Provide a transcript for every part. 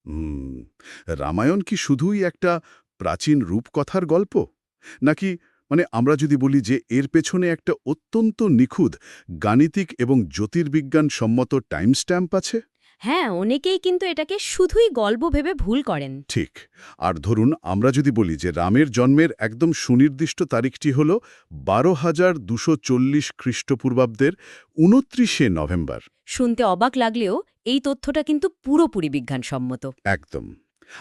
হুম, রামায়ণ কি শুধুই একটা প্রাচীন রূপকথার গল্প, নাকি আমরা যদি বলি যে এর পেছনে একটা অত্যন্ত নিখুঁত গাণিতিক এবং জ্যোতির্বিজ্ঞান সম্মত টাইম স্ট্যাম্প আছে? হ্যাঁ, অনেকেই কিন্তু এটাকে শুধুই গল্প ভেবে ভুল করেন। ঠিক। আর ধরুন আমরা যদি বলি যে রামের জন্মের একদম সুনির্দিষ্ট তারিখটি হল ১২,২৪০ খ্রিস্টপূর্বাব্দের ২৯শে নভেম্বর। শুনতে অবাক লাগলেও এই তথ্যটা কিন্তু পুরোপুরি বিজ্ঞানসম্মত। একদম।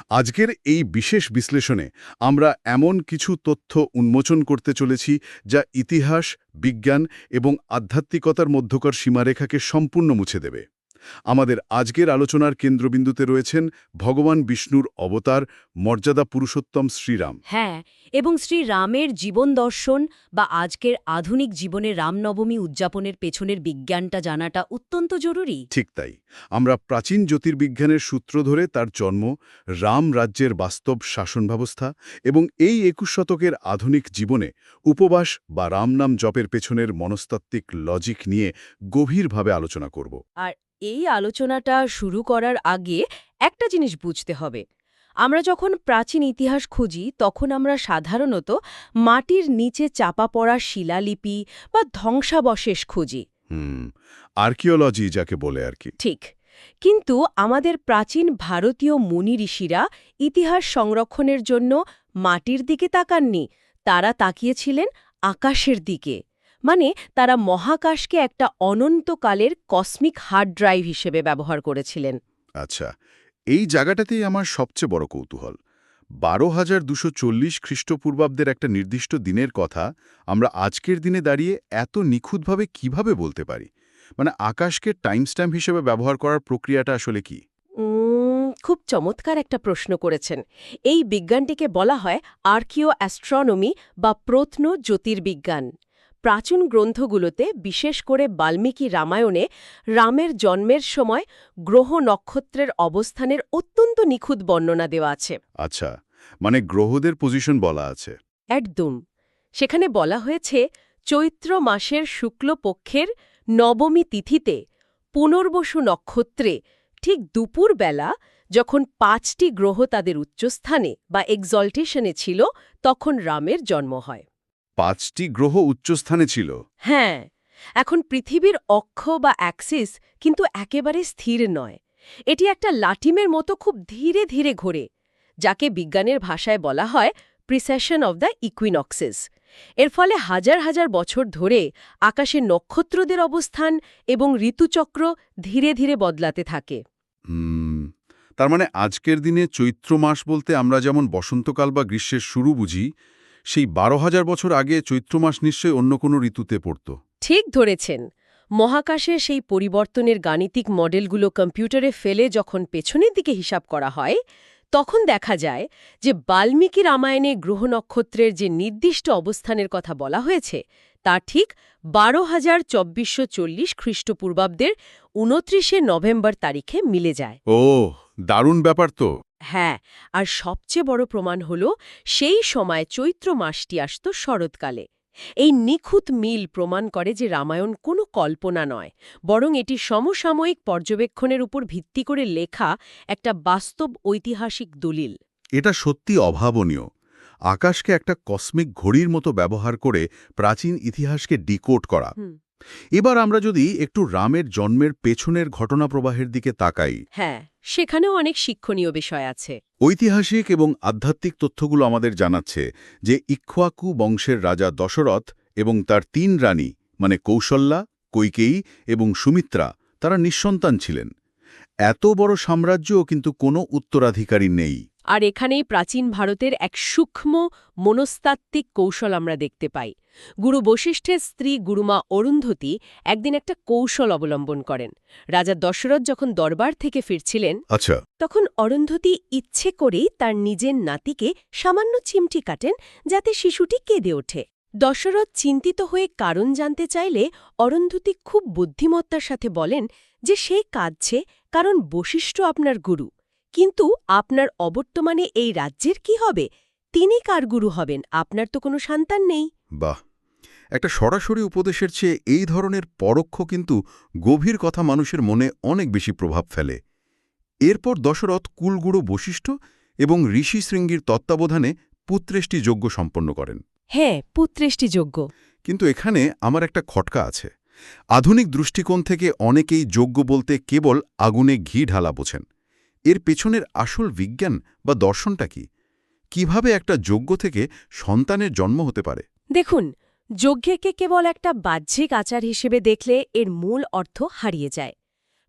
আজকের এই বিশেষ বিশ্লেষণে আমরা এমন কিছু তথ্য উন্মোচন করতে চলেছি যা ইতিহাস, বিজ্ঞান এবং আধ্যাত্মিকতার মধ্যকার সীমারেখাকে সম্পূর্ণ মুছে দেবে। আমাদের আজকের আলোচনার কেন্দ্রবিন্দুতে রয়েছেন ভগবান বিষ্ণুর অবতার, মর্যাদা পুরুষোত্তম শ্রীরাম। হ্যাঁ, এবং শ্রী রামের জীবন দর্শন বা আজকের আধুনিক জীবনে রামনবমী উদযাপনের পেছনের বিজ্ঞানটা জানাটা অত্যন্ত জরুরি। ঠিক তাই। আমরা প্রাচীন জ্যোতির্বিজ্ঞানের সূত্র ধরে তার জন্ম, রাম রাজ্যের বাস্তব শাসন ব্যবস্থা এবং এই ২১ শতকের আধুনিক জীবনে উপবাস বা রাম নাম জপের পেছনের মনস্তাত্ত্বিক লজিক নিয়ে গভীরভাবে আলোচনা করব। আর এই আলোচনাটা শুরু করার আগে একটা জিনিস বুঝতে হবে। আমরা যখন প্রাচীন ইতিহাস খুঁজি তখন আমরা সাধারণত মাটির নিচে চাপা পড়া শিলালিপি বা ধ্বংসাবশেষ খুঁজি। হুম, আর্কিওলজি যাকে বলে আর কি। ঠিক। কিন্তু আমাদের প্রাচীন ভারতীয় মুনি ঋষিরা ইতিহাস সংরক্ষণের জন্য মাটির দিকে তাকাননি, তারা তাকিয়েছিলেন আকাশের দিকে। মানে তারা মহাকাশকে একটা অনন্তকালের কসমিক হার্ড ড্রাইভ হিসেবে ব্যবহার করেছিলেন। আচ্ছা, এই জায়গাটাতেই আমার সবচেয়ে বড় কৌতূহল। ১২,২৪০ খ্রিস্টপূর্বাব্দের একটা নির্দিষ্ট দিনের কথা আমরা আজকের দিনে দাঁড়িয়ে এত নিখুঁতভাবে কিভাবে বলতে পারি? আকাশকে টাইম স্ট্যাম্প হিসেবে ব্যবহার করার প্রক্রিয়াটা আসলে কি? খুব চমৎকার একটা প্রশ্ন করেছেন। এই বিজ্ঞানটিকে বলা হয় আর্কিও অ্যাস্ট্রনমি বা প্রত্ন জ্যোতির্বিজ্ঞান। প্রাচীন গ্রন্থগুলোতে, বিশেষ করে বাল্মীকি রামায়ণে, রামের জন্মের সময় গ্রহ নক্ষত্রের অবস্থানের অত্যন্ত নিখুঁত বর্ণনা দেওয়া আছে। আচ্ছা, গ্রহদের পজিশন বলা আছে। একদম। সেখানে বলা হয়েছে চৈত্র মাসের শুক্লপক্ষের নবমী তিথিতে পুনর্বসু নক্ষত্রে ঠিক দুপুরবেলা যখন ৫টি গ্রহ তাদের উচ্চস্থানে বা এক্সল্টেশনে ছিল তখন রামের জন্ম হয়। ৫টি গ্রহ উচ্চস্থানে ছিল। হ্যাঁ, এখন পৃথিবীর অক্ষ বা অ্যাক্সিস কিন্তু একেবারে স্থির নয়। এটি একটা লাটিমের মতো খুব ধীরে ধীরে ঘোরে, যাকে বিজ্ঞানের ভাষায় বলা হয় প্রিসেশন অব দ্য ইকুইনক্সেস। এর ফলে হাজার হাজার বছর ধরে আকাশে নক্ষত্রদের অবস্থান এবং ঋতুচক্র ধীরে ধীরে বদলাতে থাকে। হুম, তার আজকের দিনে চৈত্র মাস বলতে আমরা যেমন বসন্তকাল বা গ্রীষ্মের শুরু বুঝি, সেই ১২,০০০ বছর আগে চৈত্র মাস নিশ্চয়ই অন্য কোনো ঋতুতে পড়ত। ঠিক ধরেছেন। মহাকাশের সেই পরিবর্তনের গাণিতিক মডেলগুলো কম্পিউটারে ফেলে যখন পেছনের দিকে হিসাব করা হয়, তখন দেখা যায় যে বাল্মীকি রামায়ণে গ্রহ নক্ষত্রের যে নির্দিষ্ট অবস্থানের কথা বলা হয়েছে তা ঠিক ১২,২৪৪০ খ্রিস্টপূর্বাব্দের ২৯শে নভেম্বর তারিখে মিলে যায়। ও, দারুণ ব্যাপার তো। হ্যাঁ, আর সবচেয়ে বড় প্রমাণ হল সেই সময় চৈত্র মাসটি আসত শরৎকালে। এই নিখুঁত মিল প্রমাণ করে যে রামায়ণ কোনো কল্পনা নয়, বরং এটি সমসাময়িক পর্যবেক্ষণের উপর ভিত্তি করে লেখা একটা বাস্তব ঐতিহাসিক দলিল। এটা সত্যি অভাবনীয়। আকাশকে একটা কসমিক ঘড়ির মতো ব্যবহার করে প্রাচীন ইতিহাসকে ডিকোড করা। হুম। এবার আমরা যদি একটু রামের জন্মের পেছনের ঘটনা প্রবাহের দিকে তাকাই, হ্যাঁ, সেখানেও অনেক শিক্ষণীয় বিষয় আছে। ঐতিহাসিক এবং আধ্যাত্মিক তথ্যগুলো আমাদের জানাচ্ছে যে ইক্ষ্বাকু বংশের রাজা দশরথ এবং তার ৩ রানী কৌশল্যা, কৈকেয়ী এবং সুমিত্রা, তারা নিঃসন্তান ছিলেন। এত বড় সাম্রাজ্যও কিন্তু কোনো উত্তরাধিকারী নেই। আর এখানেই প্রাচীন ভারতের এক সূক্ষ্ম মনস্তাত্ত্বিক কৌশল আমরা দেখতে পাই। গুরু বশিষ্ঠের স্ত্রী গুরুমা অরুন্ধতী একদিন একটা কৌশল অবলম্বন করেন। রাজা দশরথ যখন দরবার থেকে ফিরছিলেন, আচ্ছা। তখন অরুন্ধতী ইচ্ছে করেই তার নিজের নাতিকে সামান্য চিমটি কাটেন যাতে শিশুটি কেঁদে ওঠে। দশরথ চিন্তিত হয়ে কারণ জানতে চাইলে অরুন্ধতী খুব বুদ্ধিমত্তার সাথে বলেন যে সে কাঁদছে কারণ বশিষ্ঠ আপনার গুরু, কিন্তু আপনার অবর্তমানে এই রাজ্যের কি হবে? তিনি কার গুরু হবেন? আপনার তো কোনো সন্তান নেই। বাহ! একটা সরাসরি উপদেশের চেয়ে এই ধরনের পরোক্ষ কিন্তু গভীর কথা মানুষের মনে অনেক বেশি প্রভাব ফেলে। এরপর দশরথ কুলগুরু বশিষ্ঠ এবং ঋষি শৃঙ্গীর তত্ত্বাবধানে পুত্রেষ্টি যজ্ঞ সম্পন্ন করেন। হ্যাঁ, পুত্রেষ্টিযোগ্য। কিন্তু এখানে আমার একটা খটকা আছে। আধুনিক দৃষ্টিকোণ থেকে অনেকেই যজ্ঞ বলতে কেবল আগুনে ঘি ঢালা বোঝেন। এর পেছনের আসল বিজ্ঞান বা দর্শনটা কি? কিভাবে একটা যজ্ঞ থেকে সন্তানের জন্ম হতে পারে? দেখুন, যজ্ঞকে কেবল একটা বাহ্যিক আচার হিসেবে দেখলে এর মূল অর্থ হারিয়ে যায়।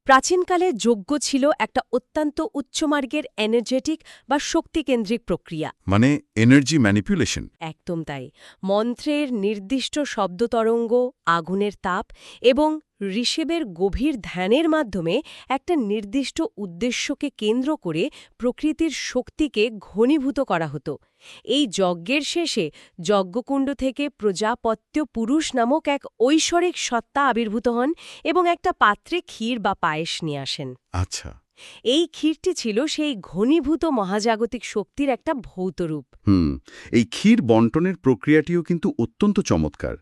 প্রাচীনকালে যজ্ঞ ছিল একটা অত্যন্ত উচ্চমার্গের এনার্জেটিক বা শক্তিকেন্দ্রিক প্রক্রিয়া। মানে এনার্জি ম্যানিপুলেশন। একদম তাই। মন্ত্রের নির্দিষ্ট শব্দতরঙ্গ, আগুনের তাপ এবং ঋষেবের গভীর ধ্যানের মাধ্যমে একটা নির্দিষ্ট উদ্দেশ্যকে কেন্দ্র করে প্রকৃতির শক্তিকে ঘনীভূত করা হতো। এই যজ্ঞের শেষে যজ্ঞকুণ্ড থেকে প্রজাপত্য পুরুষ নামক এক ঐশ্বরিক সত্তা আবির্ভূত হন এবং একটা পাত্রে ক্ষীর বা পায়েস নিয়ে আসেন। আচ্ছা। এই ক্ষীরটি ছিল সেই ঘনীভূত মহাজাগতিক শক্তির একটা ভৌত রূপ। এই ক্ষীর বন্টনের প্রক্রিয়াটিও কিন্তু অত্যন্ত চমৎকার।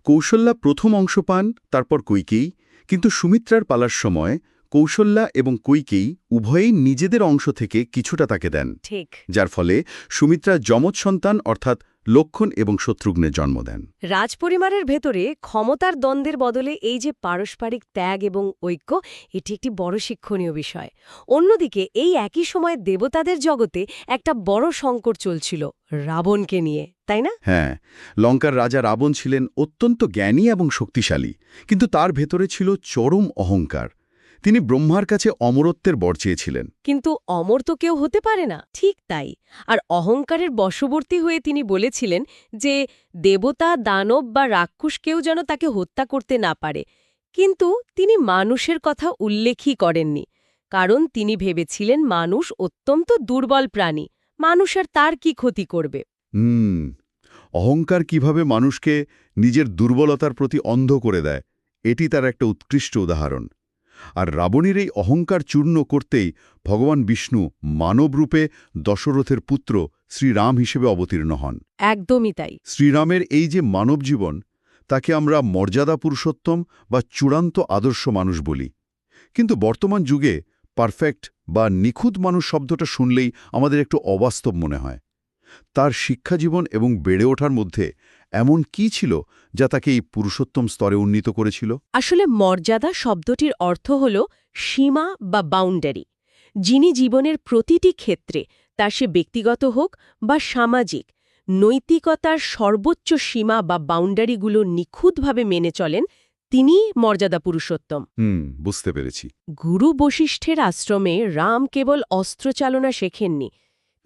কৌশল্যা প্রথম অংশ পান, তারপর কৈকেয়ী। কিন্তু সুমিত্রার পালার সময় কৌশল্যা এবং কৈকেয়ী উভয়েই নিজেদের অংশ থেকে কিছুটা তাকে দেন, ঠিক। যার ফলে সুমিত্রা যমজ সন্তান অর্থাৎ লক্ষণ এবং শত্রুঘ্নের জন্ম দেন। রাজপরিবারের ভেতরে ক্ষমতার দ্বন্দ্বের বদলে এই যে পারস্পরিক ত্যাগ এবং ঐক্য, এটি একটি বড় শিক্ষণীয় বিষয়। অন্যদিকে এই একই সময় দেবতাদের জগতে একটা বড় সংকট চলছিল রাবণকে নিয়ে, তাই না? হ্যাঁ, লঙ্কার রাজা রাবণ ছিলেন অত্যন্ত জ্ঞানী এবং শক্তিশালী, কিন্তু তার ভেতরে ছিল চরম অহংকার। তিনি ব্রহ্মার কাছে অমরত্বের বর চেয়েছিলেন। কিন্তু অমর তো কেউ হতে পারে না। ঠিক তাই। আর অহংকারের বশবর্তী হয়ে তিনি বলেছিলেন যে দেবতা, দানব বা রাক্ষস কেউ যেন তাকে হত্যা করতে না পারে। কিন্তু তিনি মানুষের কথা উল্লেখই করেননি, কারণ তিনি ভেবেছিলেন মানুষ অত্যন্ত দুর্বল প্রাণী, মানুষ আর তার কি ক্ষতি করবে। অহংকার কিভাবে মানুষকে নিজের দুর্বলতার প্রতি অন্ধ করে দেয়, এটি তার একটা উৎকৃষ্ট উদাহরণ। আর রাবণের এই অহংকার চূর্ণ করতেই ভগবান বিষ্ণু মানবরূপে দশরথের পুত্র শ্রীরাম হিসেবে অবতীর্ণ হন। একদমই তাই। শ্রীরামের এই যে মানব জীবন, তাকে আমরা মর্যাদা পুরুষোত্তম বা চূড়ান্ত আদর্শ মানুষ বলি। কিন্তু বর্তমান যুগে পারফেক্ট বা নিখুঁত মানুষ শব্দটা শুনলেই আমাদের একটু অবাস্তব মনে হয়। তার শিক্ষাজীবন এবং বেড়ে ওঠার মধ্যে এমন কি ছিল যা তাকে এই পুরুষোত্তম স্তরে উন্নীত করেছিল? আসলে মর্যাদা শব্দটির অর্থ হল সীমা বা বাউন্ডারি। যিনি জীবনের প্রতিটি ক্ষেত্রে, তা সে ব্যক্তিগত হোক বা সামাজিক, নৈতিকতার সর্বোচ্চ সীমা বা বাউন্ডারিগুলো নিখুঁতভাবে মেনে চলেন, তিনিই মর্যাদা পুরুষোত্তম। বুঝতে পেরেছি। গুরু বশিষ্ঠের আশ্রমে রাম কেবল অস্ত্রচালনা শেখেননি,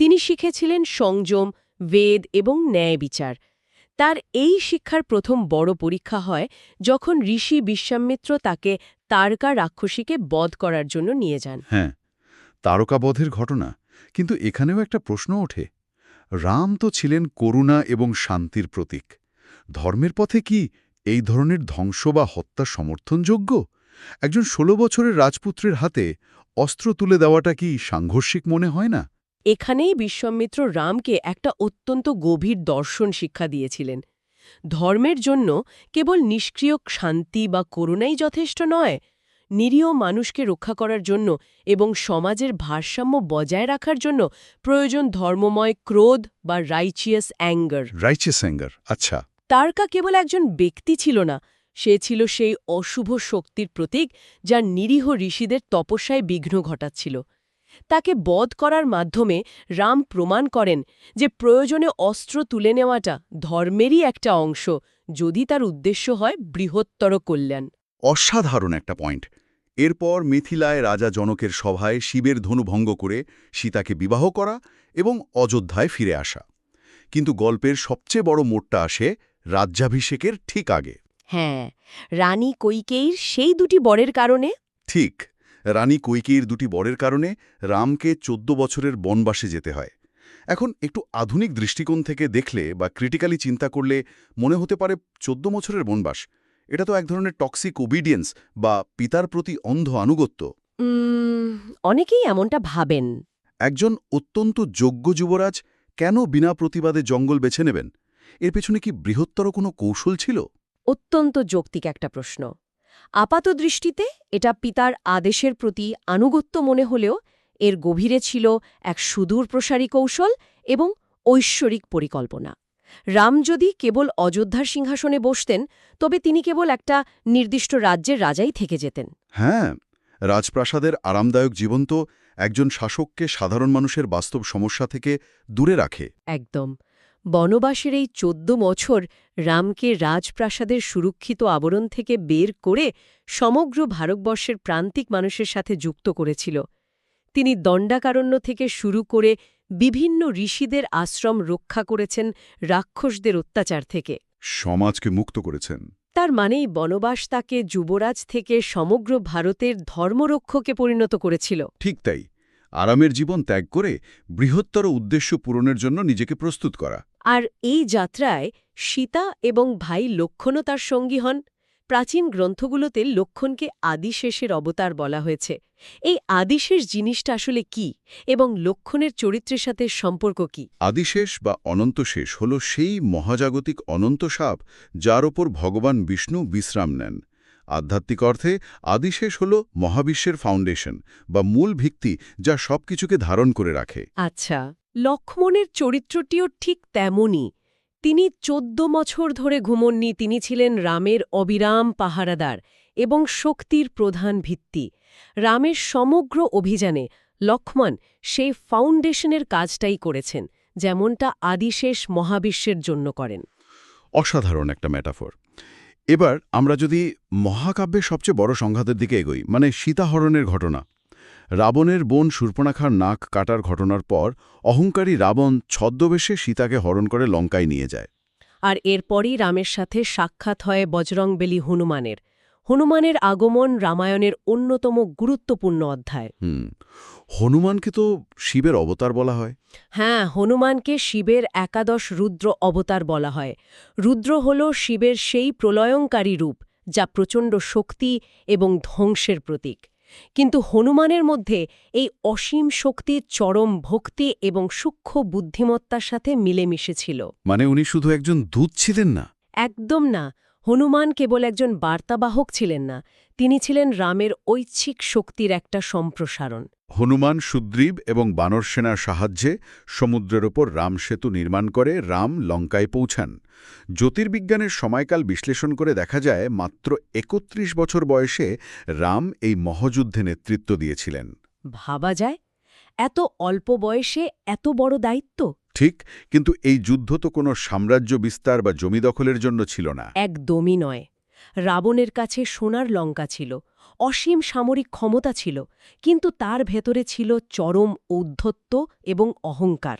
তিনি শিখেছিলেন সংযম, বেদ এবং ন্যায় বিচার। তার এই শিক্ষার প্রথম বড় পরীক্ষা হয় যখন ঋষি বিশ্বামিত্র তাকে তারকা রাক্ষসীকে বধ করার জন্য নিয়ে যান। হ্যাঁ, তারকাবধের ঘটনা। কিন্তু এখানেও একটা প্রশ্ন ওঠে। রাম তো ছিলেন করুণা এবং শান্তির প্রতীক। ধর্মের পথে কি এই ধরনের ধ্বংস বা হত্যা সমর্থনযোগ্য? একজন ১৬ বছরের রাজপুত্রের হাতে অস্ত্র তুলে দেওয়াটা কি সাংঘর্ষিক মনে হয় না? এখানেই বিশ্বামিত্র রামকে একটা অত্যন্ত গভীর দর্শন শিক্ষা দিয়েছিলেন। ধর্মের জন্য কেবল নিষ্ক্রিয় শান্তি বা করুণাই যথেষ্ট নয়, নিরীহ মানুষকে রক্ষা করার জন্য এবং সমাজের ভারসাম্য বজায় রাখার জন্য প্রয়োজন ধর্মময় ক্রোধ বা রাইচিয়াস অ্যাঙ্গার। রাইচিয়াস অ্যাঙ্গার, আচ্ছা। তারকা কেবল একজন ব্যক্তি ছিল না, সে ছিল সেই অশুভ শক্তির প্রতীক যা নিরীহ ঋষিদের তপস্যায় বিঘ্ন ঘটাচ্ছিল। তাকে বধ করার মাধ্যমে রাম প্রমাণ করেন যে প্রয়োজনে অস্ত্র তুলে নেওয়াটা ধর্মেরই একটা অংশ, যদি তার উদ্দেশ্য হয় বৃহত্তর কল্যাণ। অসাধারণ একটা পয়েন্ট। এরপর মিথিলায় রাজা জনকের সভায় শিবের ধনু ভঙ্গ করে সীতাকে বিবাহ করা এবং অযোধ্যায় ফিরে আসা। কিন্তু গল্পের সবচেয়ে বড় মোড়টা আসে রাজ্যাভিষেকের ঠিক আগে। হ্যাঁ, রানী কৈকেয়ীর সেই দুটি বরের কারণে। ঠিক, রানী কৈকেয়ীর দুটি বরের কারণে রামকে ১৪ বছরের বনবাসে যেতে হয়। এখন একটু আধুনিক দৃষ্টিকোণ থেকে দেখলে বা ক্রিটিক্যালি চিন্তা করলে মনে হতে পারে ১৪ বছরের বনবাস, এটা তো এক ধরনের টক্সিক ওবিডিয়েন্স বা পিতার প্রতি অন্ধ আনুগত্য। অনেকেই এমনটা ভাবেন। একজন অত্যন্ত যোগ্য যুবরাজ কেন বিনা প্রতিবাদে জঙ্গল বেছে নেবেন? এর পেছনে কি বৃহত্তর কোনো কৌশল ছিল? অত্যন্ত যৌক্তিক একটা প্রশ্ন। আপাত দৃষ্টিতে এটা পিতার আদেশের প্রতি আনুগত্য মনে হলেও এর গভীরে ছিল এক সুদূর প্রসারী কৌশল এবং ঐশ্বরিক পরিকল্পনা। রাম যদি কেবল অযোধ্যার সিংহাসনে বসতেন তবে তিনি কেবল একটা নির্দিষ্ট রাজ্যের রাজাই থেকে যেতেন। হ্যাঁ, রাজপ্রাসাদের আরামদায়ক জীবন তো একজন শাসককে সাধারণ মানুষের বাস্তব সমস্যা থেকে দূরে রাখে। একদম। বনবাসের এই ১৪ বছর রামকে রাজপ্রাসাদের সুরক্ষিত আবরণ থেকে বের করে সমগ্র ভারতবর্ষের প্রান্তিক মানুষের সাথে যুক্ত করেছিল। তিনি দণ্ডাকারণ্য থেকে শুরু করে বিভিন্ন ঋষিদের আশ্রম রক্ষা করেছেন রাক্ষসদের অত্যাচার থেকে। সমাজকে মুক্ত করেছেন। তার মানেই বনবাস তাকে যুবরাজ থেকে সমগ্র ভারতের ধর্মরক্ষকে পরিণত করেছিল। ঠিক তাই, আরামের জীবন ত্যাগ করে বৃহত্তর উদ্দেশ্য পূরণের জন্য নিজেকে প্রস্তুত করা। আর এই যাত্রায় সীতা এবং ভাই লক্ষ্মণও তার সঙ্গী হন। প্রাচীন গ্রন্থগুলোতে লক্ষ্মণকে আদিশেষের অবতার বলা হয়েছে। এই আদিশেষ জিনিসটা আসলে কি এবং লক্ষ্মণের চরিত্রের সাথে সম্পর্ক কি? আদিশেষ বা অনন্তশেষ হল সেই মহাজাগতিক অনন্ত সাপ যার ওপর ভগবান বিষ্ণু বিশ্রাম নেন। আধ্যাত্মিক অর্থে আদিশেষ হল মহাবিশ্বের ফাউন্ডেশন বা মূল ভিত্তি, যা সবকিছুকে ধারণ করে রাখে। আচ্ছা, লক্ষ্মণের চরিত্রটিও ঠিক তেমনই। তিনি ১৪ বছর ধরে ঘুমননি, তিনি ছিলেন রামের অবিরাম পাহারাদার এবং শক্তির প্রধান ভিত্তি। রামের সমগ্র অভিযানে লক্ষ্মণ সেই ফাউন্ডেশনের কাজটাই করেছেন, যেমনটা আদিশেষ মহাবিশ্বের জন্য করেন। অসাধারণ একটা মেটাফর। এবার আমরা যদি মহাকাব্যের সবচেয়ে বড় সংঘাতের দিকে এগোই, মানে সীতাহরণের ঘটনা। রাবণের বোন শূর্পণখার নাক কাটার ঘটনার পর অহংকারী রাবণ ছদ্মবেশে সীতাকে হরণ করে লঙ্কায় নিয়ে যায়। আর এরপরই রামের সাথে সাক্ষাৎ হয় বজরংবলী হনুমানের। হনুমানের আগমন রামায়ণের অন্যতম গুরুত্বপূর্ণ অধ্যায়। হনুমানকে তো শিবের অবতার বলা হয়। হ্যাঁ, হনুমানকে শিবের একাদশ রুদ্র অবতার বলা হয়। রুদ্র হল শিবের সেই প্রলয়ঙ্কারী রূপ যা প্রচণ্ড শক্তি এবং ধ্বংসের প্রতীক। কিন্তু হনুমানের মধ্যে এই অসীম শক্তি চরম ভক্তি এবং সূক্ষ্ম বুদ্ধিমত্তার সাথে মিলেমিশেছিল। মানে উনি শুধু একজন দূত ছিলেন না? একদম না। হনুমান কেবল একজন বার্তাবাহক ছিলেন না, তিনি ছিলেন রামের ঐচ্ছিক শক্তির একটা সম্প্রসারণ। হনুমান সুগ্রীব এবং বানর সেনার সাহায্যে সমুদ্রের ওপর রামসেতু নির্মাণ করে রাম লঙ্কায় পৌঁছান। জ্যোতির্বিজ্ঞানের সময়কাল বিশ্লেষণ করে দেখা যায় মাত্র ৩১ বছর বয়সে রাম এই মহাযুদ্ধে নেতৃত্ব দিয়েছিলেন। ভাবা যায়, এত অল্প বয়সে এত বড় দায়িত্ব। ঠিক, কিন্তু এই যুদ্ধ তো কোনো সাম্রাজ্য বিস্তার বা জমি দখলের জন্য ছিল না। একদমই নয়। রাবণের কাছে সোনার লঙ্কা ছিল, অসীম সামরিক ক্ষমতা ছিল, কিন্তু তার ভেতরে ছিল চরম ঔদ্ধত্য এবং অহংকার।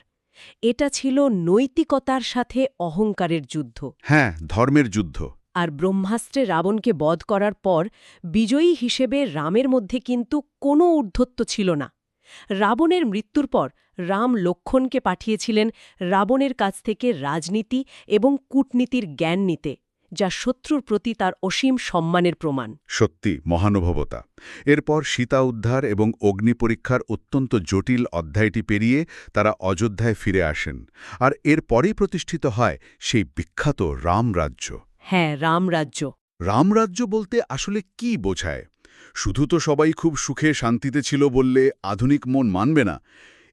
এটা ছিল নৈতিকতার সাথে অহংকারের যুদ্ধ। হ্যাঁ, ধর্মের যুদ্ধ। আর ব্রহ্মাস্ত্রে রাবণকে বধ করার পর বিজয়ী হিসেবে রামের মধ্যে কিন্তু কোনো ঊর্ধ্বত্ব ছিল না। রাবণের মৃত্যুর পর রাম লক্ষ্মণকে পাঠিয়েছিলেন রাবণের কাছ থেকে রাজনীতি এবং কূটনীতির জ্ঞান নিতে, যা শত্রুর প্রতি তার অসীম সম্মানের প্রমাণ। সত্যি মহানুভবতা। এরপর সীতা উদ্ধার এবং অগ্নি পরীক্ষার অত্যন্ত জটিল অধ্যায়টি পেরিয়ে তারা অযোধ্যায় ফিরে আসেন। আর এরপরেই প্রতিষ্ঠিত হয় সেই বিখ্যাত রামরাজ্য। হ্যাঁ, রামরাজ্য। রামরাজ্য বলতে আসলে কি বোঝায়? শুধু তো সবাই খুব সুখে শান্তিতে ছিল বললে আধুনিক মন মানবে না।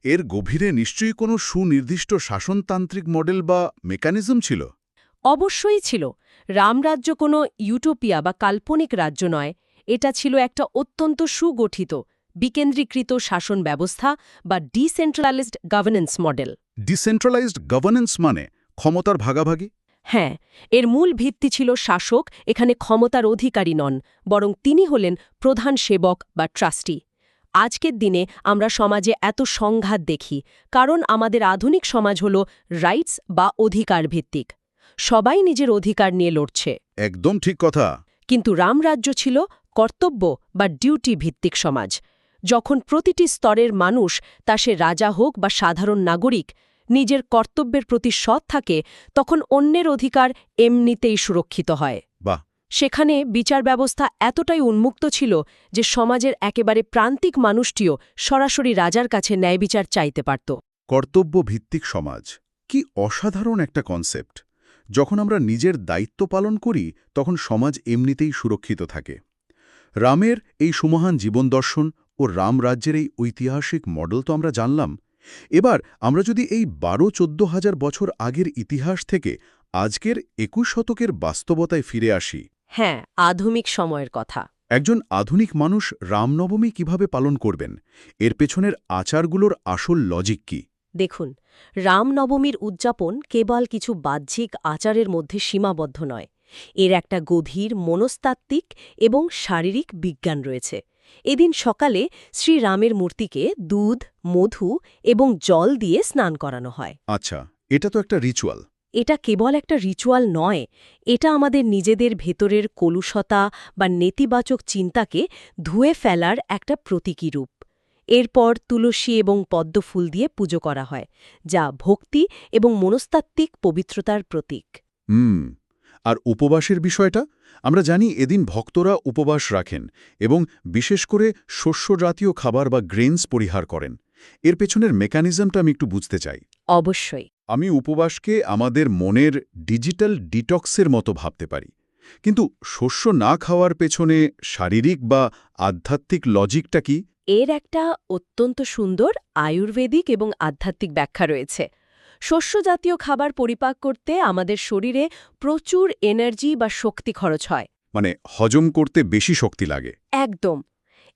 এর গভীরে নিশ্চয়ই কোনো সুনির্দিষ্ট শাসনতান্ত্রিক মডেল বা মেকানিজম ছিল। অবশ্যই ছিল। রামরাজ্য কোনো ইউটোপিয়া বা কাল্পনিক রাজ্য নয়, এটা ছিল একটা অত্যন্ত সুগঠিত বিকেন্দ্রীকৃত শাসন ব্যবস্থা বা decentralised governance model. Decentralised governance মানে ক্ষমতার ভাগাভাগি? হ্যাঁ, এর মূল ভিত্তি ছিল শাসক এখানে ক্ষমতার অধিকারী নন, বরং তিনি হলেন প্রধান সেবক বা ট্রাস্টি। আজকের দিনে আমরা সমাজে এত সংঘাত দেখি কারণ আমাদের আধুনিক সমাজ হল রাইটস বা অধিকার ভিত্তিক। সবাই নিজের অধিকার নিয়ে লড়ছে। একদম ঠিক কথা। কিন্তু রামরাজ্য ছিল কর্তব্য বা ডিউটি ভিত্তিক সমাজ। যখন প্রতিটি স্তরের মানুষ, তা সে রাজা হোক বা সাধারণ নাগরিক, নিজের কর্তব্যের প্রতি সৎ থাকে, তখন অন্যের অধিকার এমনিতেই সুরক্ষিত হয়। বাহ! সেখানে বিচার ব্যবস্থা এতটাই উন্মুক্ত ছিল যে সমাজের একেবারে প্রান্তিক মানুষটিও সরাসরি রাজার কাছে ন্যায় বিচার চাইতে পারত। কর্তব্য ভিত্তিক সমাজ, কি অসাধারণ একটা কনসেপ্ট। যখন আমরা নিজের দায়িত্ব পালন করি তখন সমাজ এমনিতেই সুরক্ষিত থাকে। রামের এই সুমহান জীবন দর্শন ও রামরাজ্যের এই ঐতিহাসিক মডেল তো আমরা জানলাম। এবার আমরা যদি এই ১২-১৪ হাজার বছর আগের ইতিহাস থেকে আজকের ২১ শতকের বাস্তবতায় ফিরে আসি। হ্যাঁ, আধুনিক সময়ের কথা। একজন আধুনিক মানুষ রামনবমী কিভাবে পালন করবেন? এর পেছনের আচারগুলোর আসল লজিক কি? দেখুন, রামনবমীর উদযাপন কেবল কিছু বাহ্যিক আচারের মধ্যে সীমাবদ্ধ নয়। এর একটা গভীর মনস্তাত্ত্বিক এবং শারীরিক বিজ্ঞান রয়েছে। এদিন সকালে শ্রীরামের মূর্তিকে দুধ, মধু এবং জল দিয়ে স্নান করানো হয়। আচ্ছা, এটা তো একটা রিচুয়াল। এটা কেবল একটা রিচুয়াল নয়, এটা আমাদের নিজেদের ভেতরের কলুষতা বা নেতিবাচক চিন্তাকে ধুয়ে ফেলার একটা প্রতীকী রূপ। এরপর তুলসী এবং পদ্মফুল দিয়ে পুজো করা হয়, যা ভক্তি এবং মনস্তাত্ত্বিক পবিত্রতার প্রতীক। আর উপবাসের বিষয়টা? আমরা জানি এদিন ভক্তরা উপবাস রাখেন এবং বিশেষ করে শস্যজাতীয় খাবার বা গ্রেনস পরিহার করেন। এর পেছনের মেকানিজমটা আমি একটু বুঝতে চাই। অবশ্যই। আমি উপবাসকে আমাদের মনের ডিজিটাল ডিটক্সের মতো ভাবতে পারি, কিন্তু শস্য না খাওয়ার পেছনে শারীরিক বা আধ্যাত্মিক লজিকটা কি? এর একটা অত্যন্ত সুন্দর আয়ুর্বেদিক এবং আধ্যাত্মিক ব্যাখ্যা রয়েছে। শস্যজাতীয় খাবার পরিপাক করতে আমাদের শরীরে প্রচুর এনার্জি বা শক্তি খরচ হয়। মানে হজম করতে বেশি শক্তি লাগে। একদম।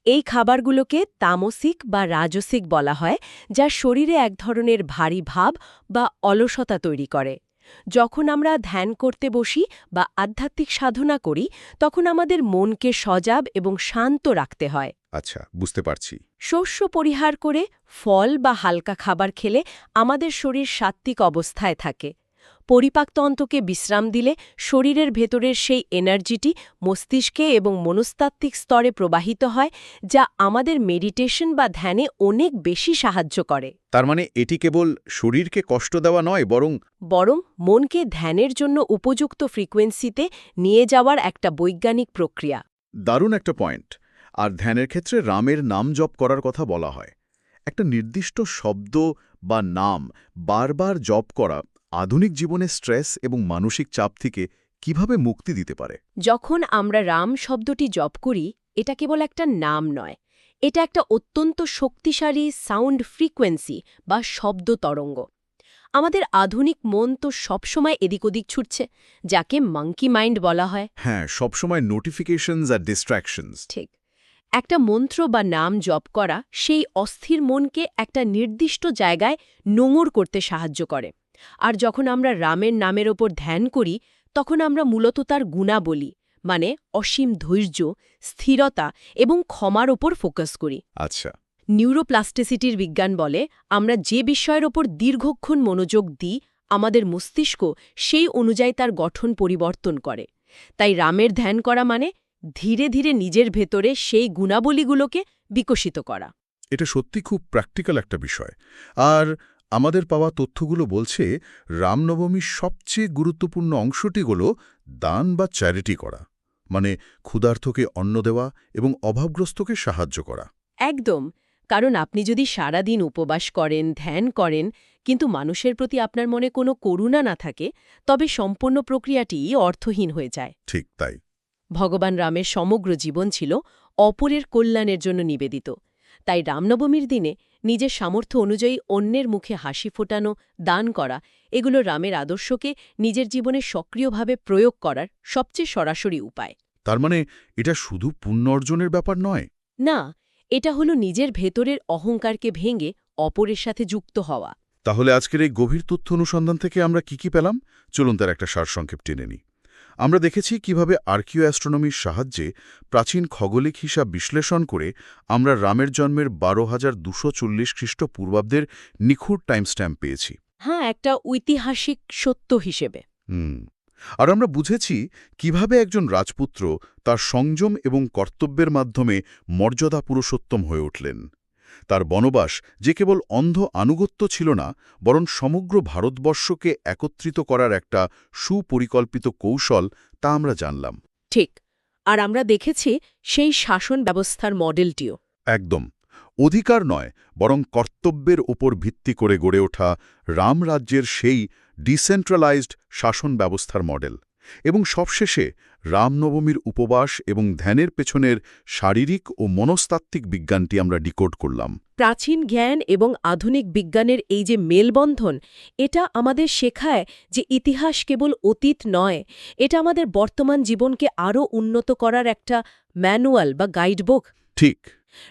এই খাবারগুলোকে তামসিক বা রাজসিক বলা হয়, যা শরীরে এক ধরনের ভারী ভাব বা অলসতা তৈরি করে। যখন আমরা ধ্যান করতে বসি বা আধ্যাত্মিক সাধনা করি, তখন আমাদের মনকে সজাগ এবং শান্ত রাখতে হয়। আচ্ছা, বুঝতে পারছি। শস্য পরিহার করে ফল বা হালকা খাবার খেলে আমাদের শরীর সাত্ত্বিক অবস্থায় থাকে। পরিপাকতন্ত্রকে বিশ্রাম দিলে শরীরের ভেতরের সেই এনার্জিটি মস্তিষ্কে এবং মনস্তাত্ত্বিক স্তরে প্রবাহিত হয়, যা আমাদের মেডিটেশন বা ধ্যানে অনেক বেশি সাহায্য করে। তার মানে এটি কেবল শরীরকে কষ্ট দেওয়া নয়, বরং মনকে ধ্যানের জন্য উপযুক্ত ফ্রিকোয়েন্সিতে নিয়ে যাওয়ার একটা বৈজ্ঞানিক প্রক্রিয়া। দারুণ একটা পয়েন্ট। আর ধ্যানের ক্ষেত্রে রামের নাম জপ করার কথা বলা হয়। একটা নির্দিষ্ট শব্দ বা নাম বারবার জপ করা আধুনিক জীবনে স্ট্রেস এবং মানসিক চাপ থেকে কিভাবে মুক্তি দিতে পারে? যখন আমরা রাম শব্দটি জপ করি, এটা কেবল একটা নাম নয়, এটা একটা অত্যন্ত শক্তিশালী সাউন্ড ফ্রিকোয়েন্সি বা শব্দ তরঙ্গ। আমাদের আধুনিক মন তো সবসময় এদিক ওদিক ছুটছে, যাকে মাঙ্কি মাইন্ড বলা হয়। হ্যাঁ, সবসময় নোটিফিকেশনস আর ডিস্ট্র্যাকশনস। ঠিক। একটা মন্ত্র বা নাম জপ করা সেই অস্থির মনকে একটা নির্দিষ্ট জায়গায় নোঙর করতে সাহায্য করে। আর যখন আমরা রামের নামের ওপর ধ্যান করি, তখন আমরা মূলত তার গুণাবলী, মানে অসীম ধৈর্য, স্থিরতা এবং ক্ষমার ওপর ফোকাস করি। আচ্ছা। নিউরোপ্লাস্টিসিটির বিজ্ঞান বলে, আমরা যে বিষয়ের ওপর দীর্ঘক্ষণ মনোযোগ দিই, আমাদের মস্তিষ্ক সেই অনুযায়ী তার গঠন পরিবর্তন করে। তাই রামের ধ্যান করা মানে ধীরে ধীরে নিজের ভেতরে সেই গুণাবলীগুলোকে বিকশিত করা। এটা সত্যি খুব প্র্যাকটিক্যাল একটা বিষয়। আর আমাদের পাওয়া তথ্যগুলো বলছে রামনবমীর সবচেয়ে গুরুত্বপূর্ণ অংশটি হল দান বা চ্যারিটি করা, মানে ক্ষুধার্তকে অন্ন দেওয়া এবং অভাবগ্রস্তকে সাহায্য করা। একদম। কারণ আপনি যদি সারাদিন উপবাস করেন, ধ্যান করেন, কিন্তু মানুষের প্রতি আপনার মনে কোনো করুণা না থাকে, তবে সম্পূর্ণ প্রক্রিয়াটি অর্থহীন হয়ে যায়। ঠিক তাই। ভগবান রামের সমগ্র জীবন ছিল অপরের কল্যাণের জন্য নিবেদিত। তাই রামনবমীর দিনে নিজের সামর্থ্য অনুযায়ী অন্যের মুখে হাসি ফোটানো, দান করা, এগুলো রামের আদর্শকে নিজের জীবনে সক্রিয়ভাবে প্রয়োগ করার সবচেয়ে সরাসরি উপায়। তার মানে এটা শুধু পুণ্য অর্জনের ব্যাপার নয়। না, এটা হলো নিজের ভেতরের অহংকারকে ভেঙে অপরের সাথে যুক্ত হওয়া। তাহলে আজকের এই গভীর তথ্য অনুসন্ধান থেকে আমরা কি পেলাম? চলুন তার একটা সারসংক্ষেপ টেনে নিই। আমরা দেখেছি কিভাবে আর্কিও অ্যাস্ট্রোনমির সাহায্যে প্রাচীন খগোলিক হিসাব বিশ্লেষণ করে আমরা রামের জন্মের ১২,২৪০ খ্রিস্টপূর্বাব্দের নিখুঁত টাইম স্ট্যাম্প পেয়েছি। হ্যাঁ, একটা ঐতিহাসিক সত্য হিসেবে। আর আমরা বুঝেছি কিভাবে একজন রাজপুত্র তার সংযম এবং কর্তব্যের মাধ্যমে মর্যাদা পুরুষোত্তম হয়ে উঠলেন। তার বনবাস যে কেবল অন্ধ আনুগত্য ছিল না, বরং সমগ্র ভারতবর্ষকে একত্রিত করার একটা সুপরিকল্পিত কৌশল, তা আমরা জানলাম। ঠিক। আর আমরা দেখেছি সেই শাসন ব্যবস্থার মডেলটিও। একদম। অধিকার নয়, বরং কর্তব্যের ওপর ভিত্তি করে গড়ে ওঠা রামরাজ্যের সেই ডিসেন্ট্রালাইজড শাসন ব্যবস্থার মডেল। এবং সবশেষে রামনবমীর উপবাস এবং ধ্যানের পেছনের শারীরিক ও মনস্তাত্ত্বিক বিজ্ঞানটি আমরা ডিকোড করলাম। প্রাচীন জ্ঞান এবং আধুনিক বিজ্ঞানের এই যে মেলবন্ধন, এটা আমাদের শেখায় যে ইতিহাস কেবল অতীত নয়, এটা আমাদের বর্তমান জীবনকে আরও উন্নত করার একটা ম্যানুয়াল বা গাইডবুক। ঠিক।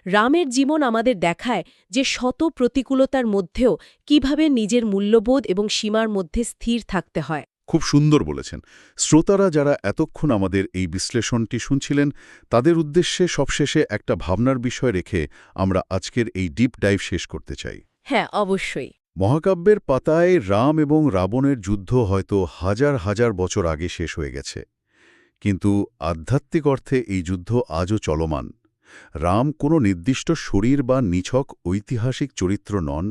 রামের জীবন আমাদের দেখায় যে শত প্রতিকূলতার মধ্যেও কিভাবে নিজের মূল্যবোধ এবং সীমার মধ্যে স্থির থাকতে হয়। খুব সুন্দর বলেছেন। শ্রোতারা যারা এতক্ষণ আমাদের এই বিশ্লেষণটি শুনছিলেন, তাদের উদ্দেশ্যে সবশেষে একটা ভাবনার বিষয় রেখে আমরা আজকের এই ডিপ ডাইভ শেষ করতে চাই। হ্যাঁ, অবশ্যই। মহাকাব্যের পাতায় রাম এবং রাবণের যুদ্ধ হয়তো হাজার হাজার বছর আগে শেষ হয়ে গেছে, কিন্তু আধ্যাত্মিক অর্থে এই যুদ্ধ আজও চলমান। রাম কোনো নির্দিষ্ট শরীর বা নিছক ঐতিহাসিক চরিত্র নন,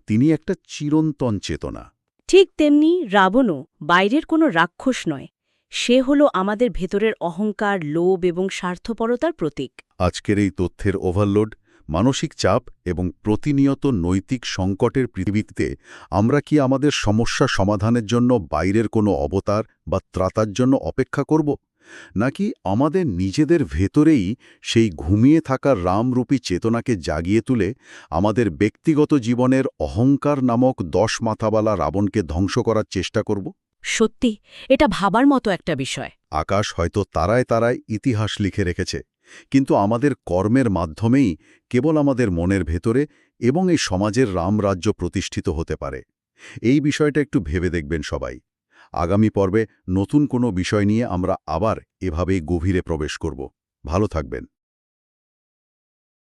তিনি একটা চিরন্তন চেতনা। ঠিক তেমনি রাবণও বাইরের কোনো রাক্ষস নয়, সে হল আমাদের ভেতরের অহংকার, লোভ এবং স্বার্থপরতার প্রতীক। আজকের এই তথ্যের ওভারলোড, মানসিক চাপ এবং প্রতিনিয়ত নৈতিক সংকটের পৃথিবীতে আমরা কি আমাদের সমস্যা সমাধানের জন্য বাইরের কোনো অবতার বা ত্রাতার জন্য অপেক্ষা করব, নাকি আমাদের নিজেদের ভেতরেই সেই ঘুমিয়ে থাকা রামরূপী চেতনাকে জাগিয়ে তুলে আমাদের ব্যক্তিগত জীবনের অহংকার নামক 10 মাথাওয়ালা রাবণকে ধ্বংস করার চেষ্টা করব? সত্যি, এটা ভাবার মতো একটা বিষয়। আকাশ হয়তো তারায় তারায় ইতিহাস লিখে রেখেছে, কিন্তু আমাদের কর্মের মাধ্যমেই কেবল আমাদের মনের ভেতরে এবং এই সমাজের রামরাজ্য প্রতিষ্ঠিত হতে পারে। এই বিষয়টা একটু ভেবে দেখবেন সবাই। আগামী পর্বে নতুন কোনো বিষয় নিয়ে আমরা আবার এভাবেই গভীরে প্রবেশ করব। ভালো থাকবেন।